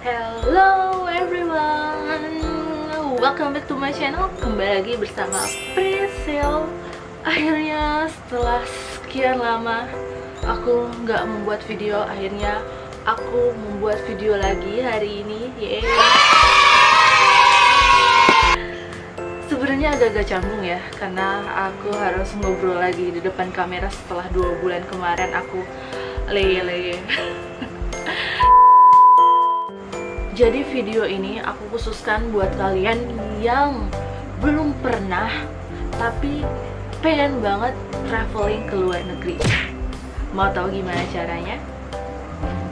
Hello everyone, welcome back to my channel. Kembali lagi bersama Priscil. Akhirnya setelah sekian lama aku nggak membuat video, akhirnya aku membuat video lagi hari ini. Yeay. Sebenarnya agak-agak canggung ya, karena aku harus ngobrol lagi di depan kamera setelah 2 bulan kemarin aku leye-leye. Jadi video ini aku khususkan buat kalian yang belum pernah tapi pengen banget traveling ke luar negeri. Mau tahu gimana caranya?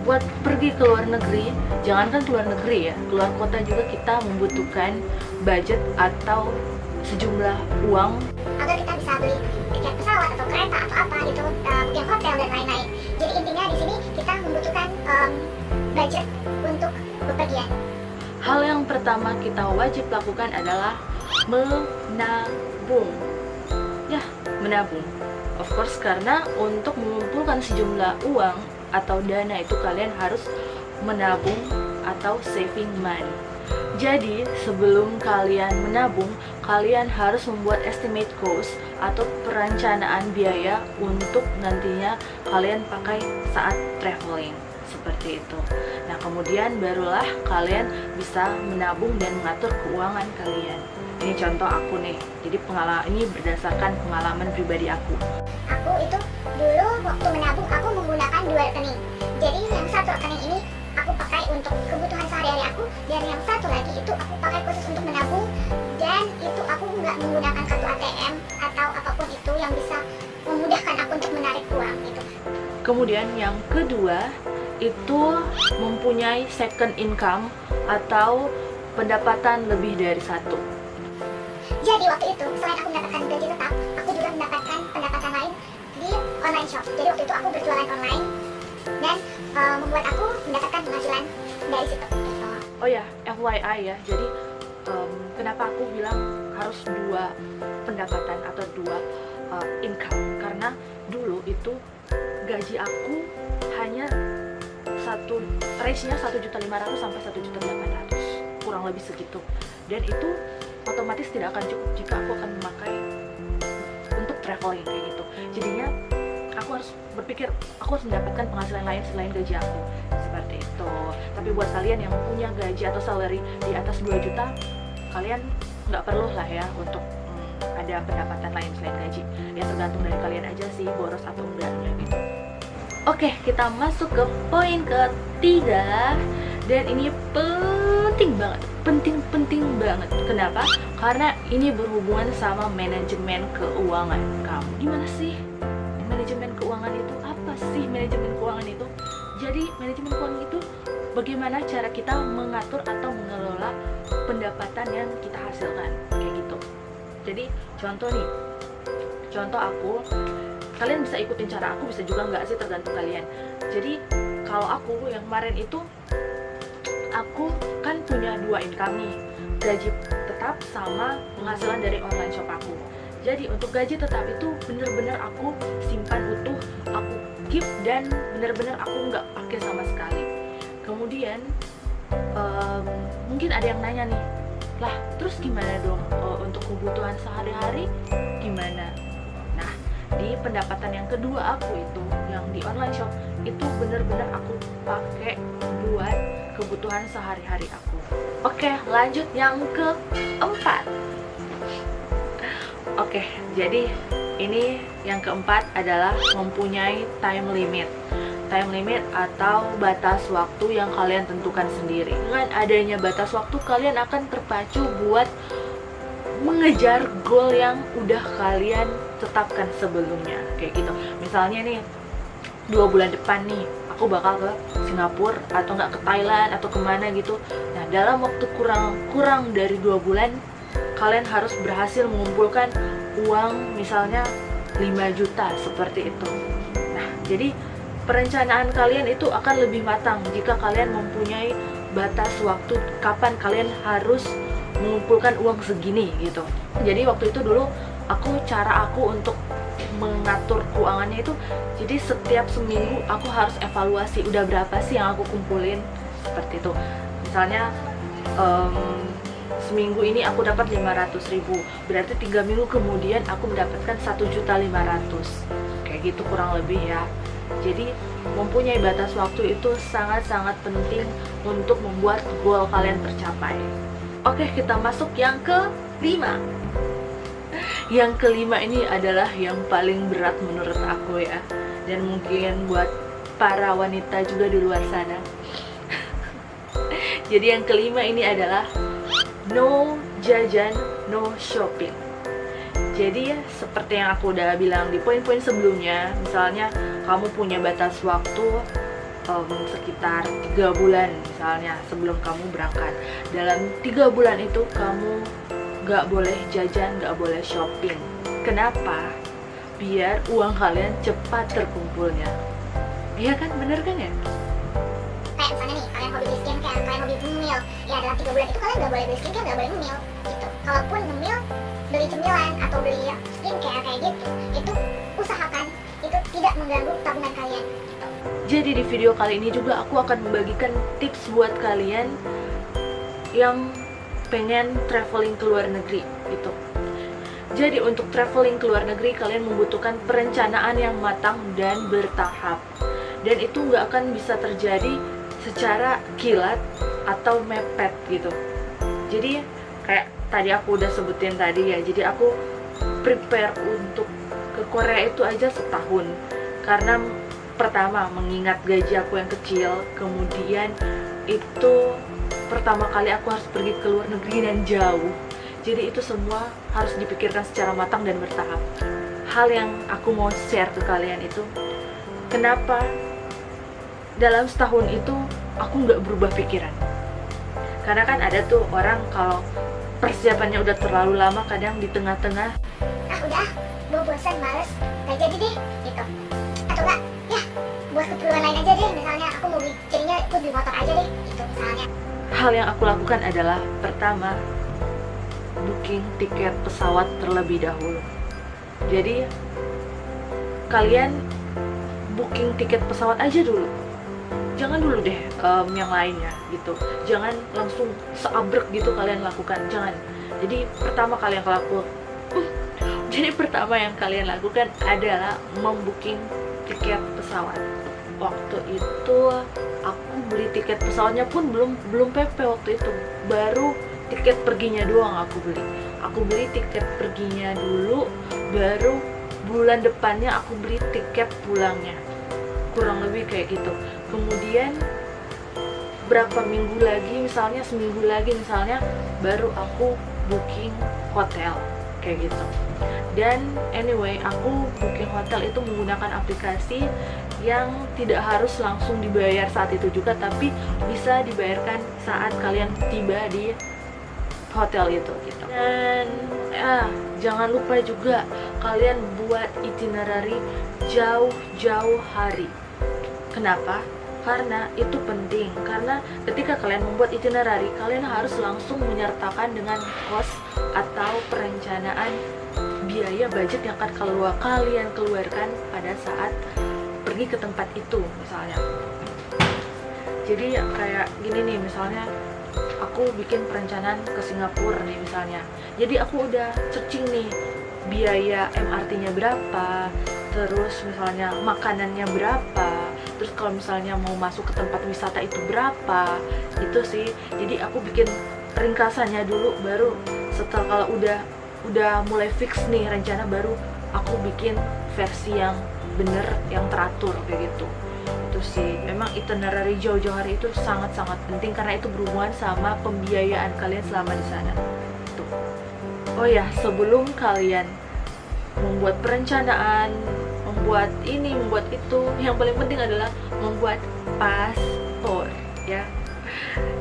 Buat pergi ke luar negeri, jangankan ke luar negeri ya, keluar kota juga kita membutuhkan budget atau sejumlah uang agar kita bisa beli tiket pesawat atau kereta atau apa gitu, mungkin hotel dan lain-lain. Jadi intinya di sini kita membutuhkan budget untuk bepergian. Hal yang pertama kita wajib lakukan adalah menabung. Ya, menabung. Of course, karena untuk mengumpulkan sejumlah uang atau dana itu kalian harus menabung atau saving money. Jadi, sebelum kalian menabung, kalian harus membuat estimate cost atau perencanaan biaya untuk nantinya kalian pakai saat traveling. Seperti itu. Nah, kemudian barulah kalian bisa menabung dan mengatur keuangan kalian. Ini contoh aku nih. Jadi ini berdasarkan pengalaman pribadi aku. Aku itu dulu waktu menabung aku menggunakan 2 rekening. Jadi yang satu rekening ini aku pakai untuk kebutuhan sehari-hari aku, dan yang satu lagi itu aku pakai khusus untuk menabung, dan itu aku nggak menggunakan kartu ATM atau apapun itu yang bisa memudahkan aku untuk menarik uang gitu. Kemudian yang kedua itu mempunyai second income atau pendapatan lebih dari satu. Jadi waktu itu selain aku mendapatkan gaji tetap, aku juga mendapatkan pendapatan lain di online shop. Jadi waktu itu aku berjualan online dan membuat aku mendapatkan penghasilan dari situ. Oh ya, FYI ya, jadi kenapa aku bilang harus 2 pendapatan atau 2 income, karena dulu itu gaji aku hanya range-nya 1.500.000 sampai 1.800.000, kurang lebih segitu, dan itu otomatis tidak akan cukup jika aku akan memakai untuk traveling kayak gitu. Jadinya aku harus berpikir aku harus mendapatkan penghasilan lain selain gaji aku, seperti itu. Tapi buat kalian yang punya gaji atau salary di atas 2 juta, kalian nggak perlu lah ya untuk ada pendapatan lain selain gaji. Ya tergantung dari kalian aja sih, boros atau enggaknya gitu. Oke, kita masuk ke poin ketiga, dan ini penting banget. Kenapa? Karena ini berhubungan sama manajemen keuangan kamu. Gimana sih manajemen keuangan itu? Apa sih manajemen keuangan itu? Jadi manajemen keuangan itu bagaimana cara kita mengatur atau mengelola pendapatan yang kita hasilkan, kayak gitu. Jadi contoh aku, kalian bisa ikutin cara aku, bisa juga nggak sih, tergantung kalian. Jadi kalau aku yang kemarin itu, aku kan punya 2 income nih, gaji tetap sama penghasilan dari online shop aku. Jadi untuk gaji tetap itu bener-bener aku simpan utuh, aku keep, dan bener-bener aku nggak pakai sama sekali. Kemudian mungkin ada yang nanya nih, lah terus gimana dong untuk kebutuhan sehari-hari gimana? Nah, di pendapatan yang kedua aku itu, yang di online shop, itu bener-bener aku pakai buat kebutuhan sehari-hari aku. Oke, lanjut yang keempat. Oke, jadi ini yang keempat adalah mempunyai time limit. Time limit atau batas waktu yang kalian tentukan sendiri. Dengan adanya batas waktu, kalian akan terpacu buat mengejar goal yang udah kalian tetapkan sebelumnya, kayak gitu. Misalnya nih, 2 bulan depan nih aku bakal ke Singapura atau nggak ke Thailand atau kemana gitu. Nah, dalam waktu kurang dari 2 bulan kalian harus berhasil mengumpulkan uang misalnya 5 juta, seperti itu. Nah, jadi perencanaan kalian itu akan lebih matang jika kalian mempunyai batas waktu kapan kalian harus mengumpulkan uang segini gitu. Jadi waktu itu dulu cara aku untuk mengatur keuangannya itu, jadi setiap seminggu aku harus evaluasi udah berapa sih yang aku kumpulin, seperti itu. misalnya seminggu ini aku dapat 500.000, berarti 3 minggu kemudian aku mendapatkan 1.500.000, kayak gitu kurang lebih ya. Jadi mempunyai batas waktu itu sangat-sangat penting untuk membuat goal kalian tercapai. Oke, kita masuk yang kelima. Yang kelima ini adalah yang paling berat menurut aku ya, dan mungkin buat para wanita juga di luar sana. Jadi yang kelima ini adalah no jajan, no shopping. Jadi ya, seperti yang aku udah bilang di poin-poin sebelumnya, misalnya kamu punya batas waktu sekitar 3 bulan misalnya sebelum kamu berangkat. Dalam 3 bulan itu kamu gak boleh jajan, gak boleh shopping. Kenapa? Biar uang kalian cepat terkumpulnya. Iya kan, bener kan ya? Kayak misalnya nih, kalian hobi beli skincare, kalian hobi ngemil, ya dalam 3 bulan itu kalian gak boleh beli skincare, gak boleh ngemil gitu. Kalaupun ngemil, beli cemilan atau beli skincare kayak gitu, itu usahakan itu tidak mengganggu tabungan kalian gitu. Jadi di video kali ini juga aku akan membagikan tips buat kalian yang pengen traveling ke luar negeri gitu. Jadi untuk traveling ke luar negeri kalian membutuhkan perencanaan yang matang dan bertahap. Dan itu nggak akan bisa terjadi secara kilat atau mepet gitu. Jadi kayak tadi aku udah sebutin tadi ya, jadi aku prepare untuk ke Korea itu aja setahun. Karena pertama mengingat gaji aku yang kecil, kemudian itu pertama kali aku harus pergi ke luar negeri dan jauh. Jadi itu semua harus dipikirkan secara matang dan bertahap. Hal yang aku mau share ke kalian itu, kenapa dalam setahun itu aku nggak berubah pikiran. Karena kan ada tuh orang kalau persiapannya udah terlalu lama, kadang di tengah-tengah Udah, gue bosan, males, gak jadi deh gitu. Atau enggak, ya buat keperluan lain aja deh, misalnya aku mau beli, jadinya aku beli motor aja deh gitu misalnya. hal yang aku lakukan adalah pertama, booking tiket pesawat terlebih dahulu. Jadi kalian booking tiket pesawat aja dulu, jangan dulu deh yang lainnya gitu. Jangan langsung seabrek gitu kalian lakukan, jangan. Jadi pertama yang kalian lakukan adalah membooking tiket pesawat. Waktu itu aku beli tiket pesawatnya pun belum PP waktu itu, baru tiket perginya doang aku beli. Aku beli tiket perginya dulu, baru bulan depannya aku beli tiket pulangnya. Kurang lebih kayak gitu. Kemudian berapa minggu lagi, misalnya seminggu lagi misalnya, baru aku booking hotel kayak gitu. Dan anyway, aku booking hotel itu menggunakan aplikasi yang tidak harus langsung dibayar saat itu juga, tapi bisa dibayarkan saat kalian tiba di hotel itu gitu. Dan jangan lupa juga kalian buat itinerary jauh-jauh hari. Kenapa? Karena itu penting, karena ketika kalian membuat itinerary, kalian harus langsung menyertakan dengan kos atau perencanaan biaya budget yang akan kalian keluarkan pada saat pergi ke tempat itu misalnya. Jadi kayak gini nih, misalnya aku bikin perencanaan ke Singapura nih misalnya. Jadi aku udah searching nih biaya MRT-nya berapa, terus misalnya makanannya berapa, terus kalau misalnya mau masuk ke tempat wisata itu berapa, itu sih. Jadi aku bikin ringkasannya dulu, baru setelah kalau udah mulai fix nih rencana, baru aku bikin versi yang bener, yang teratur kayak gitu. Itu sih, memang itinerary jauh-jauh hari itu sangat-sangat penting karena itu berhubungan sama pembiayaan kalian selama di sana. Tuh. Oh ya, sebelum kalian membuat perencanaan, membuat ini, membuat itu, yang paling penting adalah membuat paspor ya.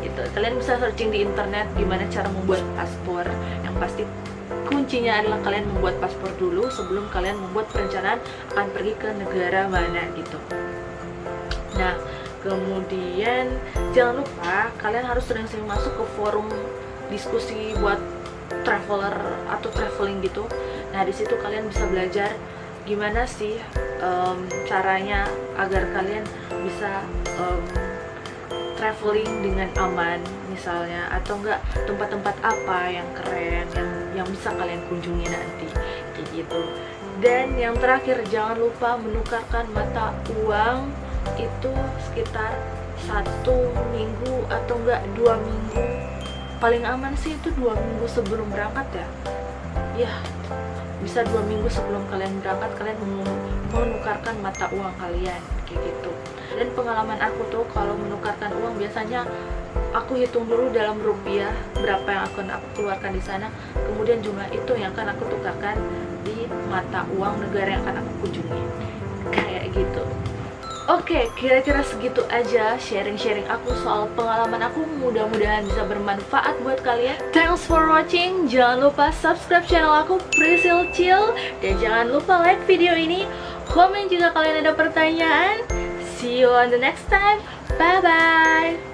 Gitu. Kalian bisa searching di internet gimana cara membuat paspor. Yang pasti kuncinya adalah kalian membuat paspor dulu sebelum kalian membuat perencanaan akan pergi ke negara mana gitu. Nah, kemudian jangan lupa kalian harus sering-sering masuk ke forum diskusi buat traveler atau traveling gitu. Nah, di situ kalian bisa belajar gimana sih caranya agar kalian bisa traveling dengan aman misalnya, atau enggak tempat-tempat apa yang keren yang bisa kalian kunjungi nanti kayak gitu. Dan yang terakhir, jangan lupa menukarkan mata uang itu sekitar 1 minggu atau enggak 2 minggu. Paling aman sih itu 2 minggu sebelum berangkat ya, bisa 2 minggu sebelum kalian berangkat kalian menukarkan mata uang kalian kayak gitu. Dan pengalaman aku tuh kalau menukarkan uang, biasanya aku hitung dulu dalam rupiah berapa yang akan aku keluarkan di sana, kemudian jumlah itu yang akan aku tukarkan di mata uang negara yang akan aku kunjungi kayak gitu. Oke, kira-kira segitu aja sharing-sharing aku soal pengalaman aku. Mudah-mudahan bisa bermanfaat buat kalian. Thanks for watching. Jangan lupa subscribe channel aku Priscil Chill, dan jangan lupa like video ini, komen jika kalian ada pertanyaan. See you on the next time. Bye bye.